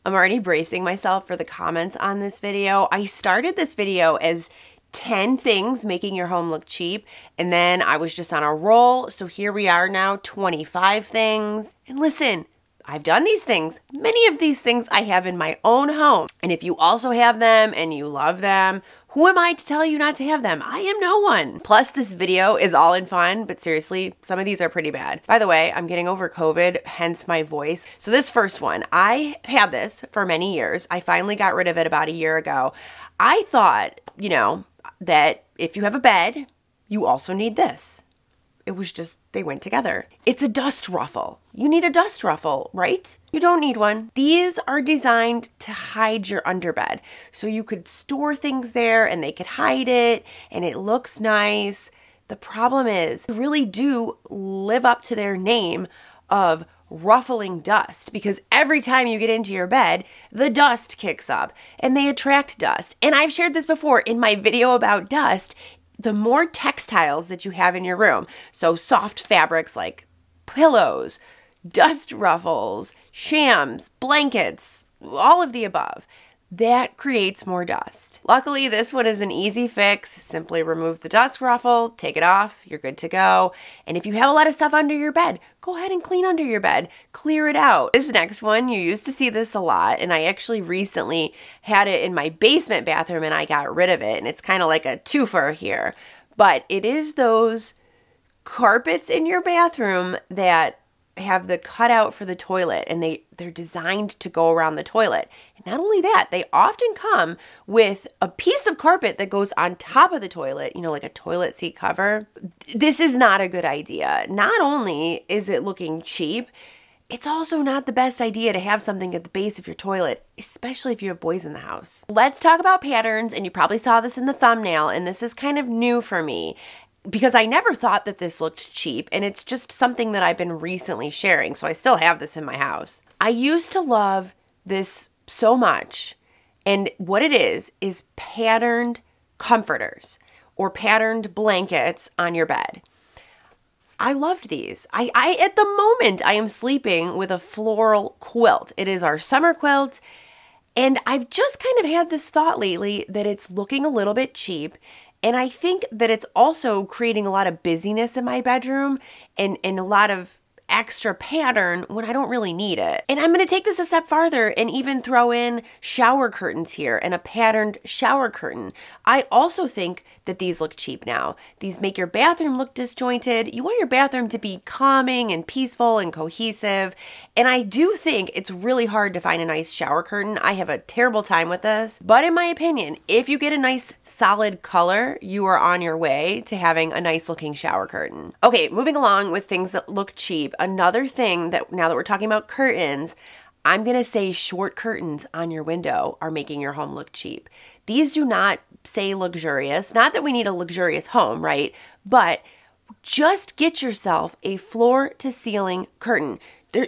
I'm already bracing myself for the comments on this video. I started this video as 10 things making your home look cheap, and then I was just on a roll. So here we are now, 25 things. And listen, I've done these things. Many of these things I have in my own home. And if you also have them and you love them, who am I to tell you not to have them? I am no one. Plus, this video is all in fun, but seriously, some of these are pretty bad. By the way, I'm getting over COVID, hence my voice. So this first one, I had this for many years. I finally got rid of it about a year ago. I thought, that if you have a bed, you also need this. It was just, they went together. It's a dust ruffle. You need a dust ruffle, right? You don't need one. These are designed to hide your underbed. So you could store things there and they could hide it and it looks nice. The problem is, they really do live up to their name of ruffling dust, because every time you get into your bed, the dust kicks up and they attract dust. And I've shared this before in my video about dust. The more textiles that you have in your room, so soft fabrics like pillows, dust ruffles, shams, blankets, all of the above, that creates more dust. Luckily, this one is an easy fix. Simply remove the dust ruffle, take it off, you're good to go. And if you have a lot of stuff under your bed, go ahead and clean under your bed, clear it out. This next one, you used to see this a lot, and I actually recently had it in my basement bathroom and I got rid of it, and it's kind of like a twofer here. But it is those carpets in your bathroom that have the cutout for the toilet, and they're designed to go around the toilet. And not only that, they often come with a piece of carpet that goes on top of the toilet, like a toilet seat cover. This is not a good idea. Not only is it looking cheap, it's also not the best idea to have something at the base of your toilet, especially if you have boys in the house. Let's talk about patterns, and you probably saw this in the thumbnail, and this is kind of new for me, because I never thought that this looked cheap, and it's just something that I've been recently sharing, so I still have this in my house. I used to love this so much, and what it is patterned comforters or patterned blankets on your bed. I loved these. I at the moment, I am sleeping with a floral quilt. It is our summer quilt, and I've just kind of had this thought lately that it's looking a little bit cheap. And I think that it's also creating a lot of busyness in my bedroom and a lot of extra pattern when I don't really need it. And I'm going to take this a step farther and even throw in shower curtains here and a patterned shower curtain. I also think that these look cheap now. These make your bathroom look disjointed. You want your bathroom to be calming and peaceful and cohesive. And I do think it's really hard to find a nice shower curtain. I have a terrible time with this. But in my opinion, if you get a nice solid color, you are on your way to having a nice looking shower curtain. Okay, moving along with things that look cheap. Another thing that, now that we're talking about curtains, I'm gonna say short curtains on your window are making your home look cheap. These do not say luxurious. Not that we need a luxurious home, right? But just get yourself a floor to ceiling curtain.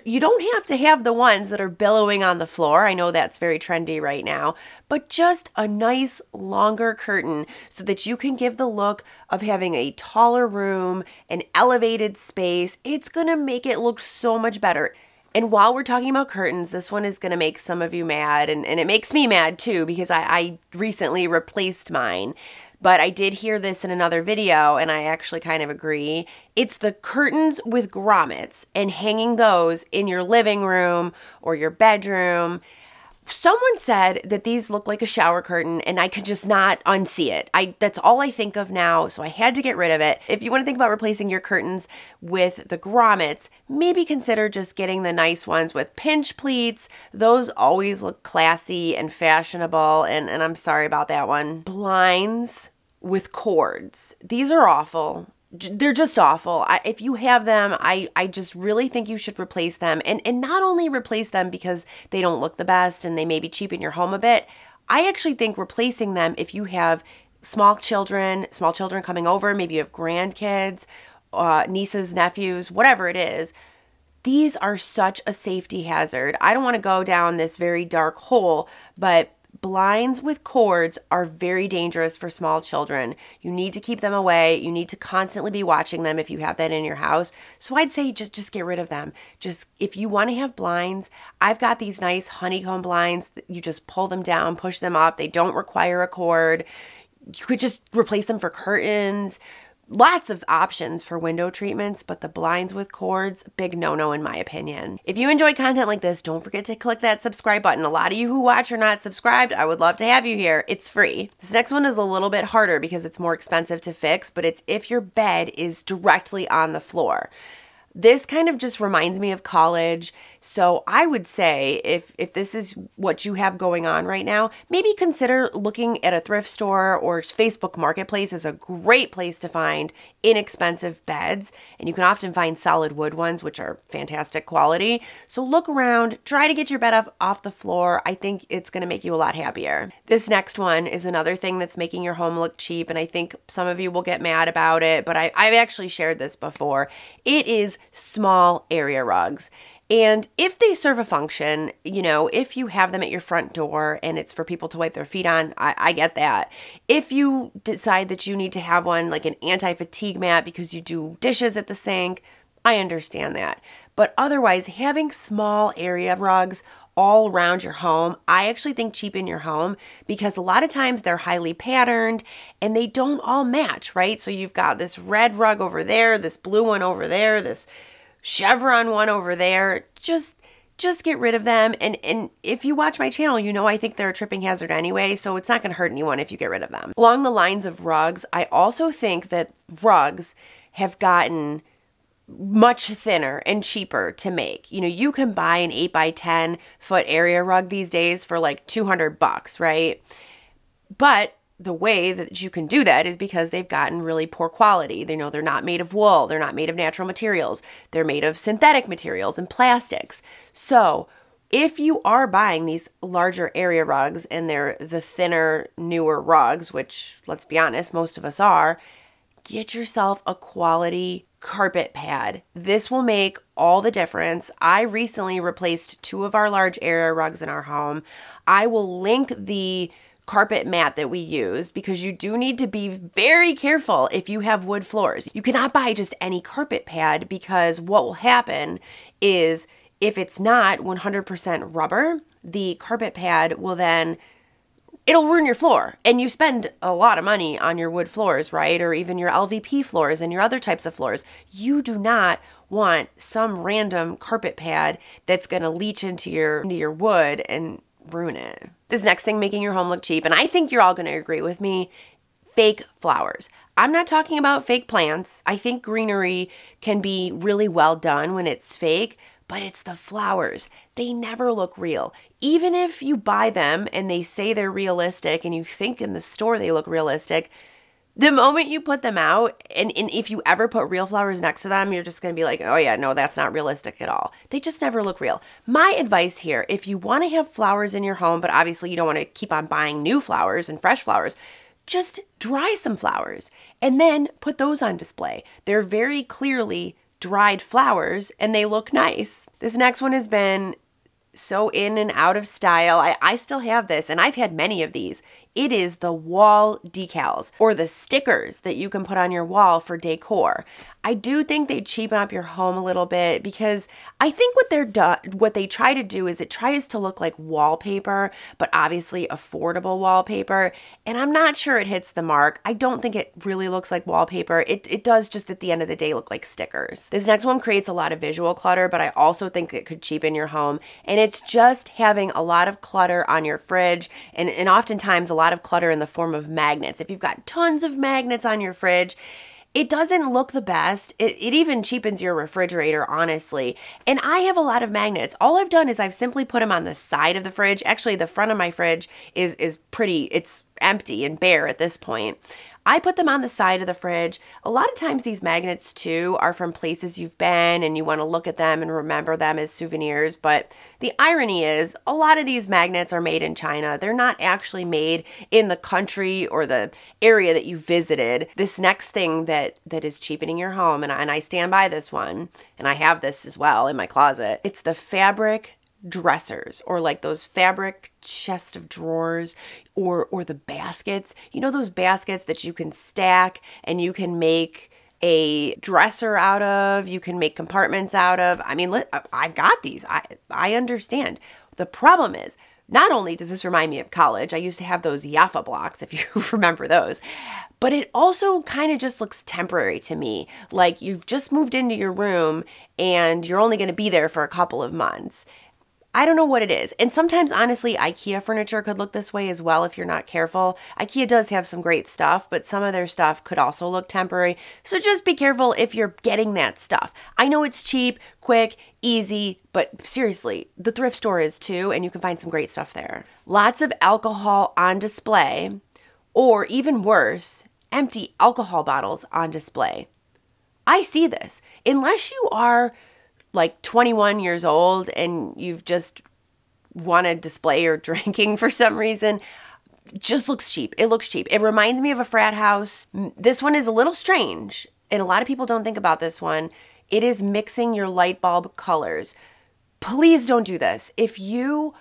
You don't have to have the ones that are billowing on the floor. I know that's very trendy right now, but just a nice longer curtain so that you can give the look of having a taller room, an elevated space. It's gonna make it look so much better. And while we're talking about curtains, this one is gonna make some of you mad, and it makes me mad too, because I recently replaced mine. But I did hear this in another video, and I actually kind of agree. It's the curtains with grommets and hanging those in your living room or your bedroom. Someone said that these look like a shower curtain, and I could just not unsee it. That's all I think of now, so I had to get rid of it. If you want to think about replacing your curtains with the grommets, maybe consider just getting the nice ones with pinch pleats. Those always look classy and fashionable, and I'm sorry about that one. Blinds with cords. These are awful. They're just awful. If you have them, I just really think you should replace them. And not only replace them because they don't look the best and they maybe cheapen your home a bit. I actually think replacing them, if you have small children coming over, maybe you have grandkids, nieces, nephews, whatever it is, these are such a safety hazard. I don't want to go down this very dark hole, but blinds with cords are very dangerous for small children. You need to keep them away. You need to constantly be watching them if you have that in your house. So I'd say just get rid of them. Just if you want to have blinds, I've got these nice honeycomb blinds. You just pull them down, push them up. They don't require a cord. You could just replace them for curtains. Lots of options for window treatments, but the blinds with cords, big no-no in my opinion. If you enjoy content like this, don't forget to click that subscribe button. A lot of you who watch are not subscribed. I would love to have you here. It's free. This next one is a little bit harder because it's more expensive to fix, but it's if your bed is directly on the floor. This kind of just reminds me of college. So I would say if this is what you have going on right now, maybe consider looking at a thrift store or Facebook Marketplace is a great place to find inexpensive beds. And you can often find solid wood ones, which are fantastic quality. So look around, try to get your bed up off the floor. I think it's going to make you a lot happier. This next one is another thing that's making your home look cheap. And I think some of you will get mad about it, but I've actually shared this before. It is small area rugs. And if they serve a function, you know, if you have them at your front door and it's for people to wipe their feet on, I get that. If you decide that you need to have one like an anti-fatigue mat because you do dishes at the sink, I understand that. But otherwise, having small area rugs all around your home, I actually think cheapen your home because a lot of times they're highly patterned and they don't all match, right? So you've got this red rug over there, this blue one over there, this chevron one over there. Just get rid of them. And if you watch my channel, you know I think they're a tripping hazard anyway, so it's not going to hurt anyone if you get rid of them. Along the lines of rugs, I also think that rugs have gotten much thinner and cheaper to make. You know, you can buy an 8 by 10 foot area rug these days for like $200, right? But the way that you can do that is because they've gotten really poor quality. They know they're not made of wool. They're not made of natural materials. They're made of synthetic materials and plastics. So if you are buying these larger area rugs and they're the thinner, newer rugs, which let's be honest, most of us are, get yourself a quality carpet pad. This will make all the difference. I recently replaced 2 of our large area rugs in our home. I will link the carpet mat that we use because you do need to be very careful if you have wood floors. You cannot buy just any carpet pad because what will happen is if it's not 100% rubber, the carpet pad will then it'll ruin your floor. And you spend a lot of money on your wood floors, right? Or even your LVP floors and your other types of floors. You do not want some random carpet pad that's going to leach into your wood and ruin it. This next thing making your home look cheap, and I think you're all going to agree with me, fake flowers. I'm not talking about fake plants. I think greenery can be really well done when it's fake, but it's the flowers. They never look real. Even if you buy them and they say they're realistic and you think in the store they look realistic, the moment you put them out, and if you ever put real flowers next to them, you're just going to be like, oh yeah, no, that's not realistic at all. They just never look real. My advice here, if you want to have flowers in your home, but obviously you don't want to keep on buying new flowers and fresh flowers, just dry some flowers and then put those on display. They're very clearly dried flowers and they look nice. This next one has been so in and out of style. I still have this and I've had many of these. It is the wall decals or the stickers that you can put on your wall for decor. I do think they cheapen up your home a little bit because I think what they try to do is it tries to look like wallpaper, but obviously affordable wallpaper. And I'm not sure it hits the mark. I don't think it really looks like wallpaper. It does just at the end of the day look like stickers. This next one creates a lot of visual clutter, but I also think it could cheapen your home. And it's just having a lot of clutter on your fridge and oftentimes a lot of clutter in the form of magnets. If you've got tons of magnets on your fridge, it doesn't look the best. It even cheapens your refrigerator, honestly. And I have a lot of magnets. All I've done is I've simply put them on the side of the fridge. Actually, the front of my fridge is pretty, it's empty and bare at this point. I put them on the side of the fridge. A lot of times these magnets too are from places you've been and you want to look at them and remember them as souvenirs. But the irony is a lot of these magnets are made in China. They're not actually made in the country or the area that you visited. This next thing that is cheapening your home, and I stand by this one, and I have this as well in my closet, it's the fabric dressers or like those fabric chest of drawers or the baskets. You know those baskets that you can stack and you can make a dresser out of, you can make compartments out of. I mean, I've got these. I understand. The problem is, not only does this remind me of college, I used to have those Jaffa blocks, if you remember those, but it also kind of just looks temporary to me. Like you've just moved into your room and you're only going to be there for a couple of months. I don't know what it is. And sometimes, honestly, IKEA furniture could look this way as well if you're not careful. IKEA does have some great stuff, but some of their stuff could also look temporary. So just be careful if you're getting that stuff. I know it's cheap, quick, easy, but seriously, the thrift store is too, and you can find some great stuff there. Lots of alcohol on display, or even worse, empty alcohol bottles on display. I see this. Unless you are like 21 years old and you've just want to display your drinking for some reason, it just looks cheap. It looks cheap. It reminds me of a frat house. This one is a little strange, and a lot of people don't think about this one. It is mixing your light bulb colors. Please don't do this. If you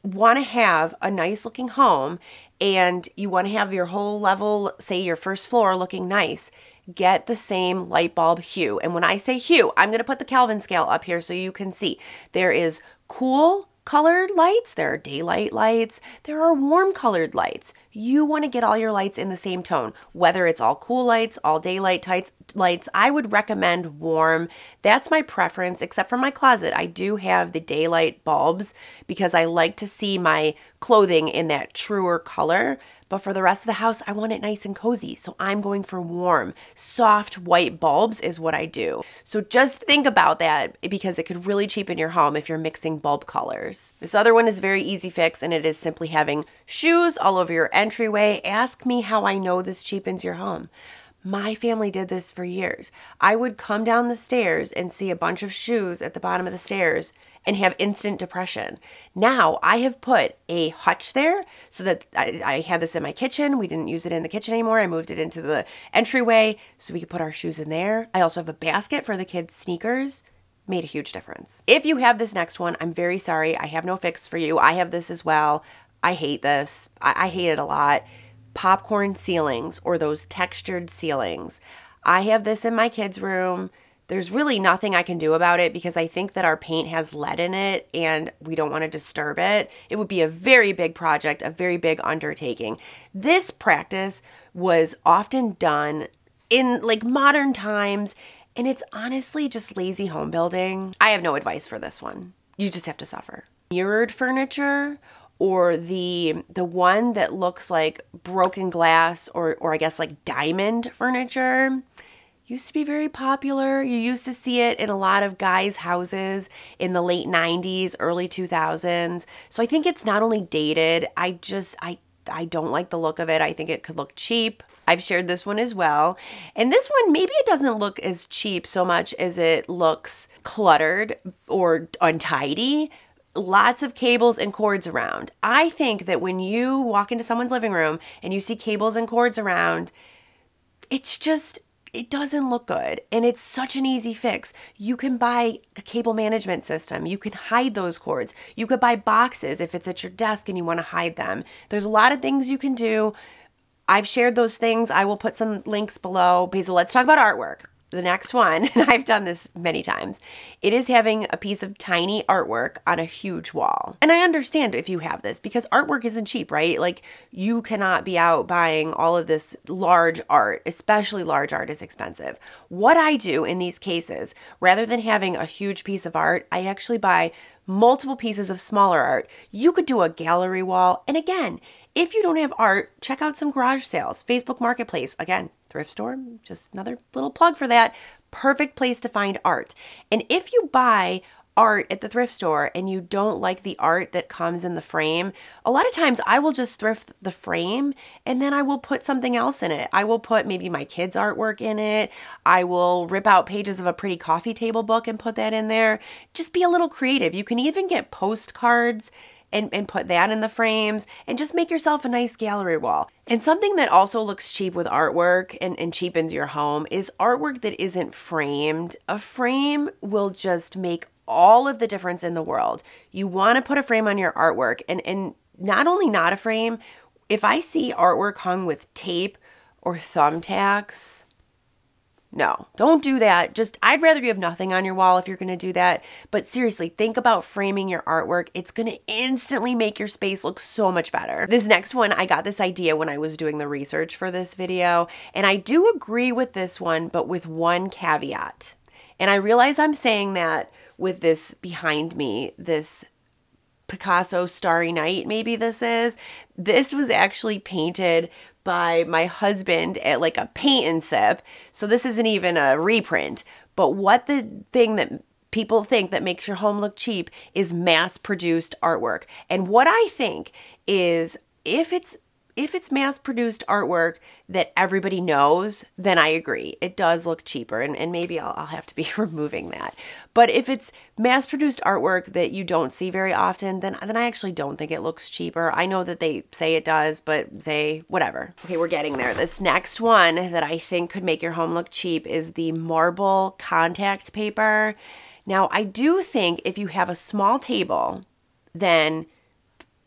want to have a nice looking home and you want to have your whole level, say your first floor, looking nice, get the same light bulb hue. And when I say hue, I'm going to put the Kelvin scale up here so you can see. There is cool colored lights, there are daylight lights, there are warm colored lights. You want to get all your lights in the same tone, whether it's all cool lights, all daylight lights. I would recommend warm. That's my preference, except for my closet. I do have the daylight bulbs because I like to see my clothing in that truer color. But for the rest of the house, I want it nice and cozy. So I'm going for warm, soft white bulbs is what I do. So just think about that because it could really cheapen your home if you're mixing bulb colors. This other one is very easy fix, and it is simply having shoes all over your entryway. Ask me how I know this cheapens your home. My family did this for years. I would come down the stairs and see a bunch of shoes at the bottom of the stairs and have instant depression. Now I have put a hutch there so that I had this in my kitchen. We didn't use it in the kitchen anymore. I moved it into the entryway so we could put our shoes in there. I also have a basket for the kids' sneakers. Made a huge difference. If you have this next one, I'm very sorry. I have no fix for you. I have this as well. I hate this. I hate it a lot. Popcorn ceilings, or those textured ceilings. I have this in my kids' room. There's really nothing I can do about it because I think that our paint has lead in it and we don't want to disturb it. It would be a very big project, a very big undertaking. This practice was often done in like modern times, and it's honestly just lazy home building. I have no advice for this one. You just have to suffer. Mirrored furniture, or the one that looks like broken glass or I guess like diamond furniture, used to be very popular. You used to see it in a lot of guys' houses in the late 90s, early 2000s. So I think it's not only dated, I don't like the look of it. I think it could look cheap. I've shared this one as well. And this one, maybe it doesn't look as cheap so much as it looks cluttered or untidy. Lots of cables and cords around. I think that when you walk into someone's living room and you see cables and cords around, it doesn't look good. And it's such an easy fix. You can buy a cable management system. You can hide those cords. You could buy boxes if it's at your desk and you want to hide them. There's a lot of things you can do. I've shared those things. I will put some links below. Okay, so let's talk about artwork. The next one, and I've done this many times, it is having a piece of tiny artwork on a huge wall. And I understand if you have this because artwork isn't cheap, right? Like you cannot be out buying all of this large art, especially large art is expensive. What I do in these cases, rather than having a huge piece of art, I actually buy multiple pieces of smaller art. You could do a gallery wall. And again, if you don't have art, check out some garage sales, Facebook Marketplace. Again, thrift store, just another little plug for that. Perfect place to find art. And if you buy art at the thrift store and you don't like the art that comes in the frame, a lot of times I will just thrift the frame and then I will put something else in it. I will put maybe my kids' artwork in it. I will rip out pages of a pretty coffee table book and put that in there. Just be a little creative. You can even get postcards and put that in the frames and just make yourself a nice gallery wall. And something that also looks cheap with artwork and cheapens your home is artwork that isn't framed. A frame will just make all of the difference in the world. You want to put a frame on your artwork, and not only not a frame, if I see artwork hung with tape or thumbtacks, no, don't do that. Just, I'd rather you have nothing on your wall if you're going to do that. But seriously, think about framing your artwork. It's going to instantly make your space look so much better. This next one, I got this idea when I was doing the research for this video. And I do agree with this one, but with one caveat. And I realize I'm saying that with this behind me, this Picasso Starry Night, maybe this is. This was actually painted by my husband at like a paint and sip. So this isn't even a reprint. But what the thing that people think that makes your home look cheap is mass-produced artwork. And what I think is if it's mass-produced artwork that everybody knows, then I agree. It does look cheaper, and maybe I'll have to be removing that. But if it's mass-produced artwork that you don't see very often, then I actually don't think it looks cheaper. I know that they say it does, but whatever. Okay, we're getting there. This next one that I think could make your home look cheap is the marble contact paper. Now, I do think if you have a small table, then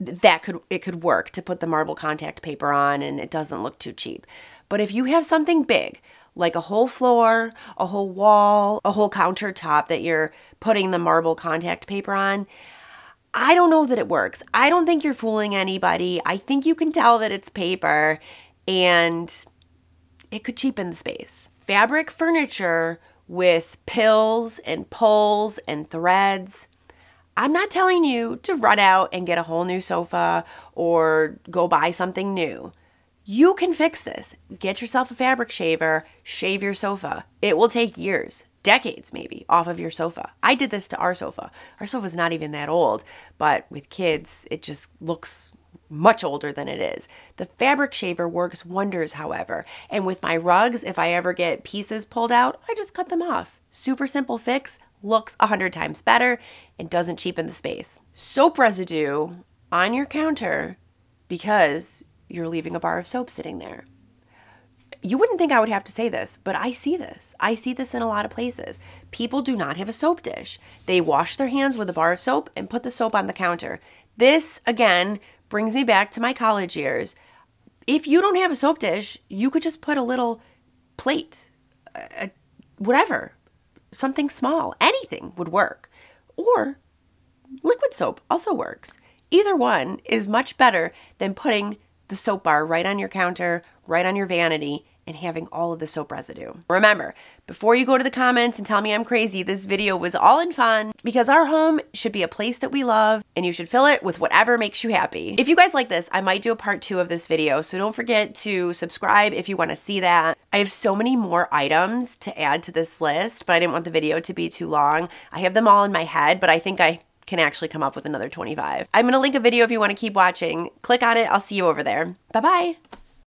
it could work to put the marble contact paper on and it doesn't look too cheap. But if you have something big, like a whole floor, a whole wall, a whole countertop that you're putting the marble contact paper on, I don't know that it works. I don't think you're fooling anybody. I think you can tell that it's paper and it could cheapen the space. Fabric furniture with pills and pulls and threads. I'm not telling you to run out and get a whole new sofa or go buy something new. You can fix this. Get yourself a fabric shaver, shave your sofa. It will take years, decades maybe, off of your sofa. I did this to our sofa. Our sofa's not even that old, but with kids, it just looks much older than it is. The fabric shaver works wonders, however. And with my rugs, if I ever get pieces pulled out, I just cut them off. Super simple fix. Looks 100 times better and doesn't cheapen the space. Soap residue on your counter because you're leaving a bar of soap sitting there. You wouldn't think I would have to say this, but I see this. I see this in a lot of places. People do not have a soap dish. They wash their hands with a bar of soap and put the soap on the counter. This, again, brings me back to my college years. If you don't have a soap dish, you could just put a little plate, whatever. Something small, anything would work. Or liquid soap also works. Either one is much better than putting the soap bar right on your counter, right on your vanity, and having all of the soap residue. Remember, before you go to the comments and tell me I'm crazy, this video was all in fun because our home should be a place that we love and you should fill it with whatever makes you happy. If you guys like this, I might do a part 2 of this video, so don't forget to subscribe if you want to see that. I have so many more items to add to this list, but I didn't want the video to be too long. I have them all in my head, but I think I can actually come up with another 25. I'm going to link a video if you want to keep watching. Click on it. I'll see you over there. Bye-bye.